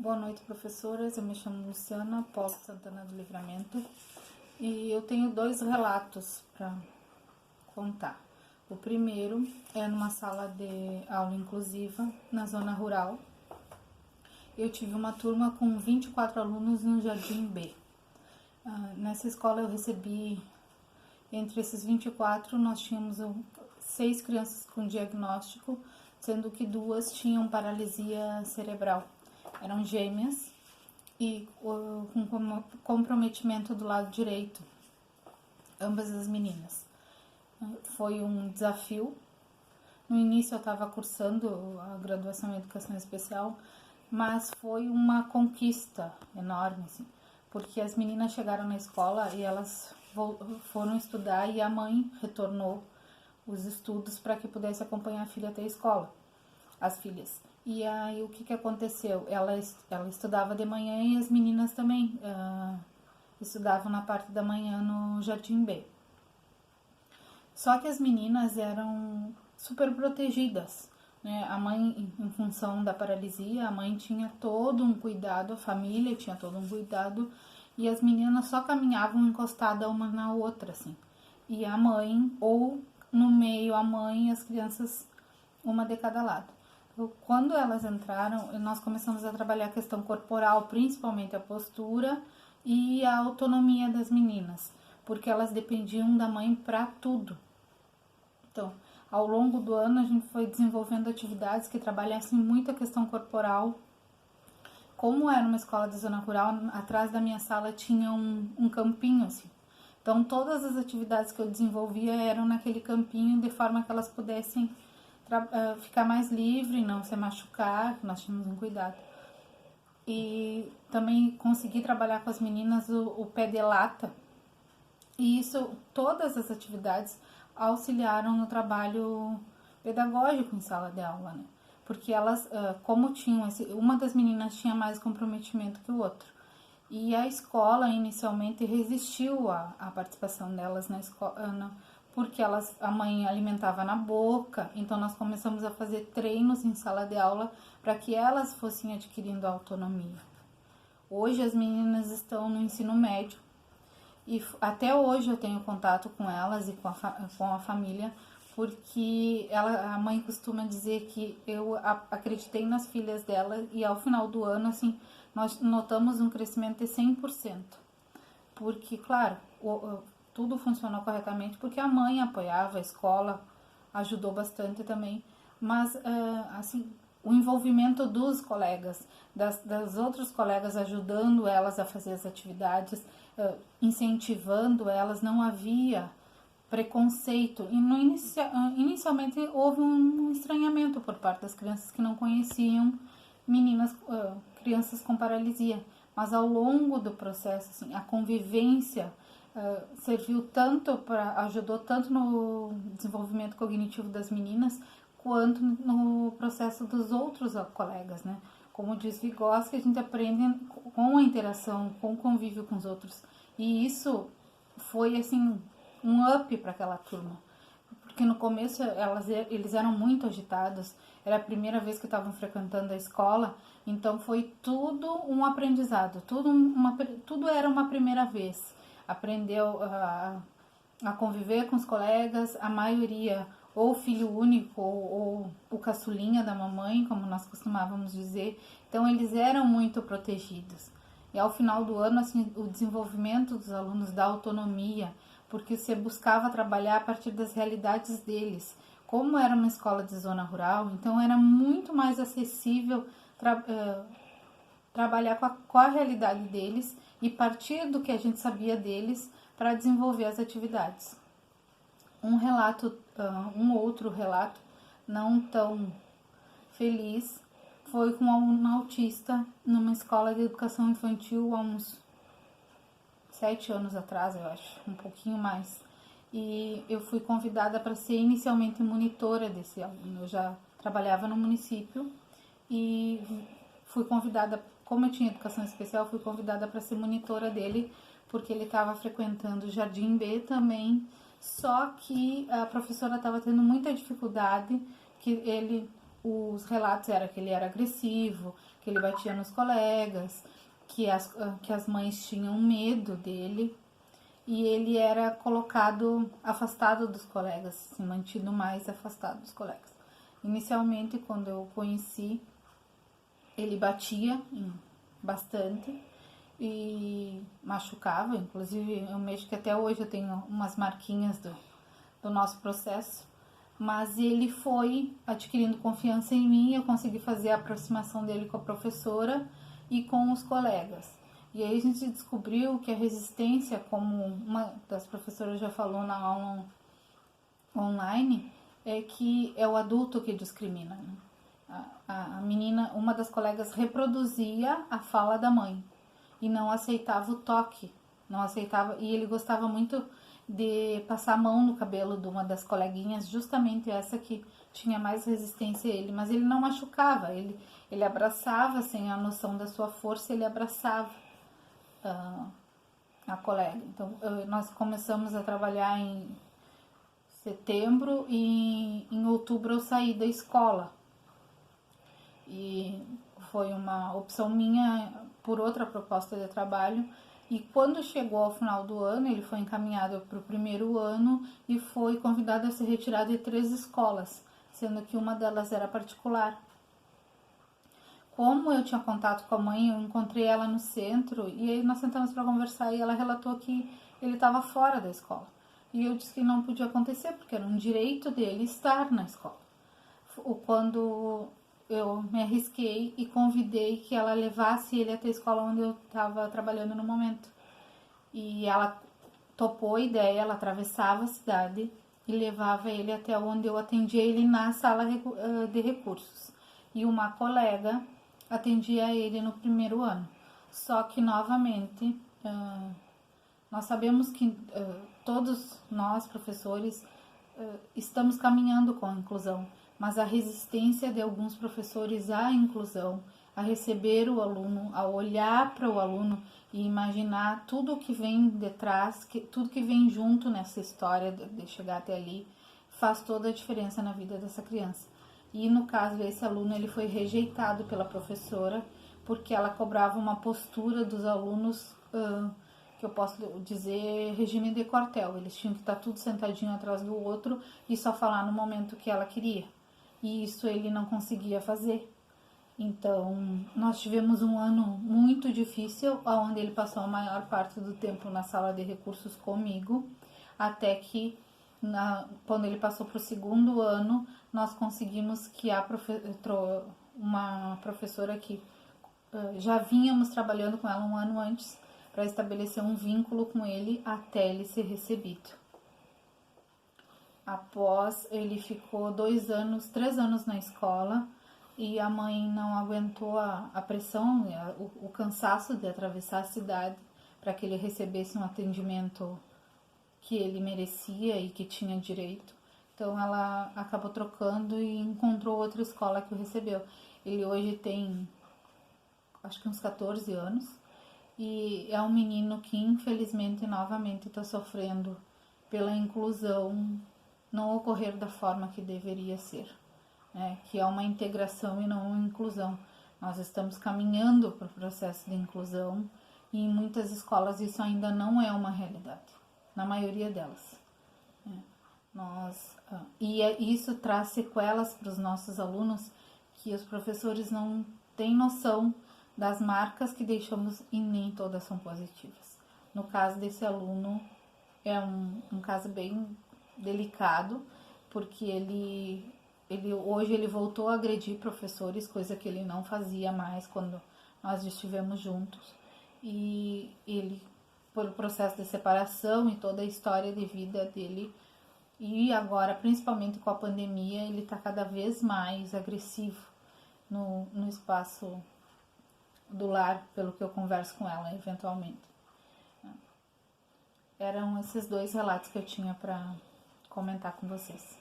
Boa noite, professoras. Eu me chamo Luciana, Polo Santana do Livramento, e eu tenho dois relatos para contar. O primeiro é numa sala de aula inclusiva na zona rural. Eu tive uma turma com 24 alunos no Jardim B. Nessa escola eu recebi, entre esses 24, nós tínhamos 6 crianças com diagnóstico, sendo que 2 tinham paralisia cerebral. Eram gêmeas e com comprometimento do lado direito, ambas as meninas. Foi um desafio. No início eu estava cursando a graduação em Educação Especial, mas foi uma conquista enorme, assim, porque as meninas chegaram na escola e elas foram estudar e a mãe retornou os estudos para que pudesse acompanhar a filha até a escola, as filhas. E aí o que aconteceu? Ela estudava de manhã e as meninas também estudavam na parte da manhã no Jardim B. Só que as meninas eram super protegidas, né? A mãe, em função da paralisia, a mãe tinha todo um cuidado, a família tinha todo um cuidado, e as meninas só caminhavam encostadas uma na outra, assim. E a mãe, ou no meio a mãe e as crianças, uma de cada lado. Quando elas entraram, nós começamos a trabalhar a questão corporal, principalmente a postura e a autonomia das meninas, porque elas dependiam da mãe para tudo. Então, ao longo do ano, a gente foi desenvolvendo atividades que trabalhassem muito a questão corporal. Como era uma escola de zona rural, atrás da minha sala tinha um campinho, assim. Então, todas as atividades que eu desenvolvia eram naquele campinho, de forma que elas pudessem ficar mais livre, não se machucar, nós tínhamos um cuidado. E também consegui trabalhar com as meninas o pé de lata. E isso, todas as atividades auxiliaram no trabalho pedagógico em sala de aula, né? Porque elas, como tinham, uma das meninas tinha mais comprometimento que o outro. E a escola inicialmente resistiu à participação delas na escola, porque a mãe alimentava na boca, então nós começamos a fazer treinos em sala de aula para que elas fossem adquirindo autonomia. Hoje as meninas estão no ensino médio e até hoje eu tenho contato com elas e com a família, porque a mãe costuma dizer que eu acreditei nas filhas dela e ao final do ano, assim, nós notamos um crescimento de 100%. Porque, claro, tudo funcionou corretamente porque a mãe apoiava, a escola ajudou bastante também, mas assim, o envolvimento dos colegas, das outros colegas ajudando elas a fazer as atividades, incentivando elas, não havia preconceito. E inicialmente houve um estranhamento por parte das crianças que não conheciam crianças com paralisia, mas ao longo do processo, assim, a convivência serviu tanto ajudou tanto no desenvolvimento cognitivo das meninas quanto no processo dos outros colegas, né? Como diz Vygotsky, a gente aprende com a interação, com o convívio com os outros. E isso foi, assim, um up para aquela turma. Porque no começo eles eram muito agitados, era a primeira vez que estavam frequentando a escola, então foi tudo um aprendizado, tudo era uma primeira vez. Aprendeu a conviver com os colegas, a maioria ou filho único ou o caçulinha da mamãe, como nós costumávamos dizer, então eles eram muito protegidos. E ao final do ano, assim, o desenvolvimento dos alunos da autonomia, porque você buscava trabalhar a partir das realidades deles. Como era uma escola de zona rural, então era muito mais acessível trabalhar com a realidade deles e partir do que a gente sabia deles para desenvolver as atividades. Um outro relato não tão feliz foi com um aluno autista numa escola de educação infantil há uns 7 anos atrás, eu acho, um pouquinho mais. E eu fui convidada para ser inicialmente monitora desse aluno. Eu já trabalhava no município e fui convidada, como eu tinha educação especial, fui convidada para ser monitora dele, porque ele estava frequentando o Jardim B também, só que a professora estava tendo muita dificuldade, os relatos eram que ele era agressivo, que ele batia nos colegas, que as mães tinham medo dele, e ele era colocado, afastado dos colegas, se mantido mais afastado dos colegas. Inicialmente, quando eu conheci, ele batia bastante e machucava, inclusive eu mexo que até hoje eu tenho umas marquinhas do nosso processo, mas ele foi adquirindo confiança em mim, eu consegui fazer a aproximação dele com a professora e com os colegas. E aí a gente descobriu que a resistência, como uma das professoras já falou na aula online, é que é o adulto que discrimina, né? A menina, uma das colegas reproduzia a fala da mãe e não aceitava o toque, não aceitava, e ele gostava muito de passar a mão no cabelo de uma das coleguinhas, justamente essa que tinha mais resistência a ele, mas ele não machucava, ele abraçava sem a noção da sua força, ele abraçava a colega. Então nós começamos a trabalhar em setembro e em outubro eu saí da escola. E foi uma opção minha por outra proposta de trabalho. E quando chegou ao final do ano, ele foi encaminhado para o primeiro ano e foi convidado a se retirar de 3 escolas, sendo que uma delas era particular. Como eu tinha contato com a mãe, eu encontrei ela no centro e aí nós sentamos para conversar e ela relatou que ele estava fora da escola. E eu disse que não podia acontecer, porque era um direito dele estar na escola. Quando eu me arrisquei e convidei que ela levasse ele até a escola onde eu estava trabalhando no momento. E ela topou a ideia, ela atravessava a cidade e levava ele até onde eu atendia ele na sala de recursos. E uma colega atendia ele no primeiro ano. Só que, novamente, nós sabemos que todos nós, professores, estamos caminhando com a inclusão, mas a resistência de alguns professores à inclusão, a receber o aluno, a olhar para o aluno e imaginar tudo que vem detrás, tudo que vem junto nessa história de chegar até ali, faz toda a diferença na vida dessa criança. E no caso desse aluno, ele foi rejeitado pela professora, porque ela cobrava uma postura dos alunos, que eu posso dizer, regime de quartel. Eles tinham que estar tudo sentadinho atrás do outro e só falar no momento que ela queria. E isso ele não conseguia fazer. Então, nós tivemos um ano muito difícil, onde ele passou a maior parte do tempo na sala de recursos comigo, até que, quando ele passou para o segundo ano, nós conseguimos que uma professora que já vínhamos trabalhando com ela um ano antes, para estabelecer um vínculo com ele até ele ser recebido. Após, ele ficou 3 anos na escola e a mãe não aguentou a pressão, o cansaço de atravessar a cidade para que ele recebesse um atendimento que ele merecia e que tinha direito. Então ela acabou trocando e encontrou outra escola que o recebeu. Ele hoje tem, acho que uns 14 anos, e é um menino que infelizmente novamente está sofrendo pela inclusão não ocorrer da forma que deveria ser, né? Que é uma integração e não uma inclusão. Nós estamos caminhando para o processo de inclusão e em muitas escolas isso ainda não é uma realidade, na maioria delas. Isso traz sequelas para os nossos alunos, que os professores não têm noção das marcas que deixamos e nem todas são positivas. No caso desse aluno, é um caso bem delicado, porque hoje ele voltou a agredir professores, coisa que ele não fazia mais quando nós estivemos juntos. E ele, pelo processo de separação e toda a história de vida dele, e agora, principalmente com a pandemia, ele está cada vez mais agressivo no espaço do lar, pelo que eu converso com ela, eventualmente. Eram esses 2 relatos que eu tinha para comentar com vocês.